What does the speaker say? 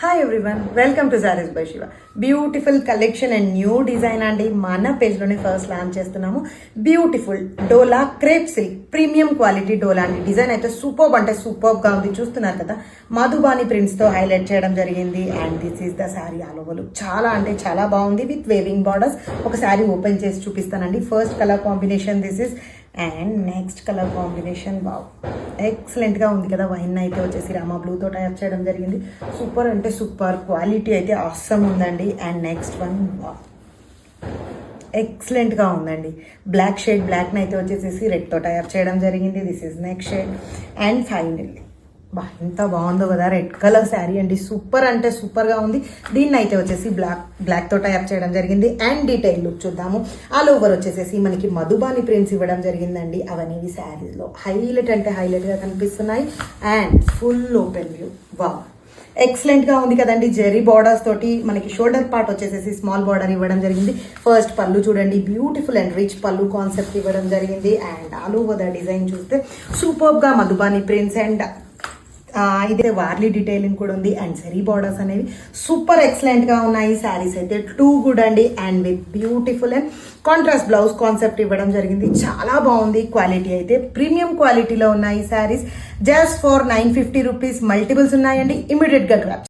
Hi everyone, welcome to saris by Shiva. Beautiful collection and new design అండి. మన పేజ్లోనే first launch చేస్తున్నాము. Beautiful డోలా crepe silk premium quality డోలా అండి. Design అయితే superb అంటే సూపర్బ్గా ఉంది. చూస్తున్నారు కదా, మధుబాని ప్రింట్స్తో హైలైట్ చేయడం జరిగింది. And this is the sari all over. చాలా అంటే చాలా బాగుంది విత్ వేవింగ్ బార్డర్స్. ఒక శారీ ఓపెన్ చేసి చూపిస్తానండి. First colour combination this is and next colour combination wow, ఎక్సలెంట్గా ఉంది కదా. వైన్ అయితే వచ్చేసి రామా బ్లూతో టైప్ చేయడం జరిగింది. సూపర్ అంటే సూపర్ క్వాలిటీ అయితే ఆసమ్ ఉందండి. అండ్ నెక్స్ట్ వన్ వావ్, ఎక్సలెంట్గా ఉందండి. బ్లాక్ షేడ్ బ్లాక్ని అయితే వచ్చేసేసి రెడ్తో టైప్ చేయడం జరిగింది. This is next shade and finally బా, ఎంత బాగుందో కదా. రెడ్ కలర్ శారీ అండి. సూపర్ అంటే సూపర్గా ఉంది. దీన్ని అయితే వచ్చేసి బ్లాక్తో టైప్ చేయడం జరిగింది. అండ్ డీటెయిల్ లుక్ చూద్దాము. ఆల్ ఓవర్ వచ్చేసేసి మనకి మధుబాని ప్రింట్స్ ఇవ్వడం జరిగిందండి. అవన్నీ శారీస్లో హైలైట్ అంటే హైలైట్గా కనిపిస్తున్నాయి. అండ్ ఫుల్ ఓపెన్ వ్యూ వా, ఎక్సలెంట్గా ఉంది కదండి. జెరీ బార్డర్స్ తోటి మనకి షోల్డర్ పార్ట్ వచ్చేసేసి స్మాల్ బార్డర్ ఇవ్వడం జరిగింది. ఫస్ట్ పళ్ళు చూడండి, బ్యూటిఫుల్ అండ్ రిచ్ పళ్ళు కాన్సెప్ట్ ఇవ్వడం జరిగింది. And all over the design చూస్తే సూపర్గా మధుబాని ప్రింట్స్ అండ్ ఇదే వార్లీ డీటెయిలింగ్ కూడా ఉంది. అండ్ జెరీ బార్డర్స్ అనేవి సూపర్ ఎక్సలెంట్గా ఉన్నాయి. శారీస్ అయితే టూ గుడ్ అండి. And with beautiful and contrast blouse concept ఇవ్వడం జరిగింది. చాలా బాగుంది. క్వాలిటీ అయితే ప్రీమియం క్వాలిటీలో ఉన్నాయి saris. Just for 950 rupees. Multiples ఉన్నాయండి. ఇమీడియట్గా గ్రాప్